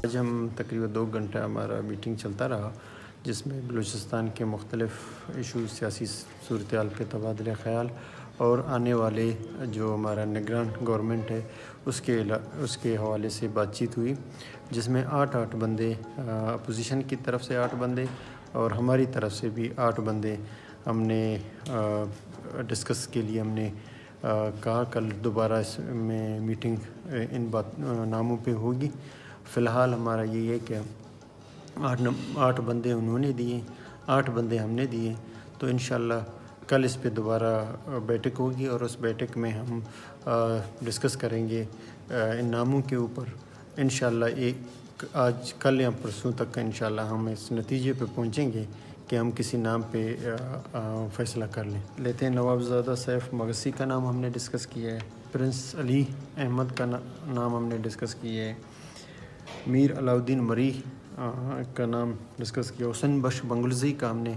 آج ہم تقریباً 2 گھنٹہ ہمارا میٹنگ چلتا رہا، جس میں بلوچستان کے مختلف ایشوز، سیاسی صورتحال پہ تبادلہ خیال اور آنے والے جو ہمارا نگران گورنمنٹ ہے اس کے حوالے سے بات چیت ہوئی، جس میں 8 بندے اپوزیشن کی طرف سے 8 بندے اور ہماری طرف سے بھی 8 بندے ہم نے ڈسکس کے لیے ہم نے کہا کل دوبارہ اس میں میٹنگ ان ناموں پہ ہوگی۔ فی الحال ہمارا یہ ہے کہ 8 بندے انہوں نے دیے، 8 بندے ہم نے دیے، تو انشاءاللہ کل اس پہ دوبارہ بیٹھک ہوگی اور اس بیٹھک میں ہم ڈسکس کریں گے ان ناموں کے اوپر۔ انشاءاللہ آج کل یا پرسوں تک انشاءاللہ ہم اس نتیجے پہ پہنچیں گے کہ ہم کسی نام پہ فیصلہ کر لیتے ہیں۔ نوابزادہ سیف مغسی کا نام ہم نے ڈسکس کیا ہے، پرنس علی احمد کا نام ہم نے ڈسکس کیا ہے، میر علاؤالدین مری کا نام ڈسکس کیا، حسن بخش بنگلزئی کا ہم نے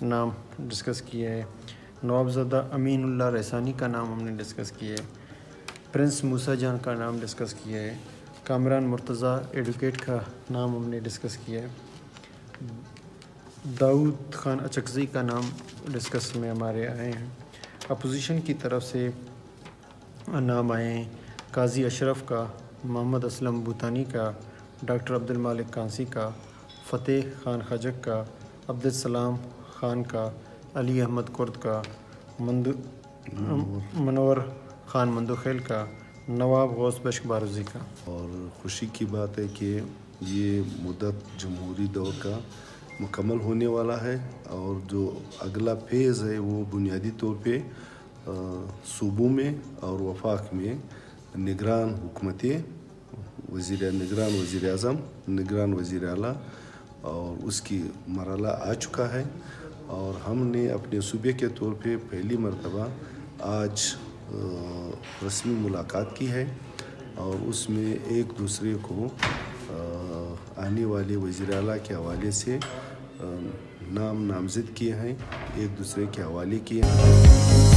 نام ڈسکس کیا ہے، نوابزادہ امین اللہ رحسانی کا نام ہم نے ڈسکس کیا ہے، پرنس موسیٰ جان کا نام ڈسکس کیا ہے، کامران مرتضیٰ ایڈوکیٹ کا نام ہم نے ڈسکس کیا ہے، داؤد خان اچکزئی کا نام ڈسکس میں ہمارے آئے ہیں۔ اپوزیشن کی طرف سے نام آئے ہیں قاضی اشرف کا، محمد اسلم بھوتانی کا، ڈاکٹر عبدالمالک کانسی کا، فتح خان خجک کا، عبدالسلام خان کا، علی احمد کرد کا، منور خان مندوخیل کا، نواب غوث بشک بارزی کا۔ اور خوشی کی بات ہے کہ یہ مدت جمہوری دور کا مکمل ہونے والا ہے، اور جو اگلا فیز ہے وہ بنیادی طور پہ صوبوں میں اور وفاق میں نگران حکومتیں، نگران وزیر اعظم، نگران وزیر اعلیٰ اور اس کی مرحلہ آ چکا ہے، اور ہم نے اپنے صوبے کے طور پہ پہلی مرتبہ آج رسمی ملاقات کی ہے، اور اس میں ایک دوسرے کو آنے والے وزیر اعلیٰ کے حوالے سے نامزد کیے ہیں، ایک دوسرے کے حوالے کیے ہیں۔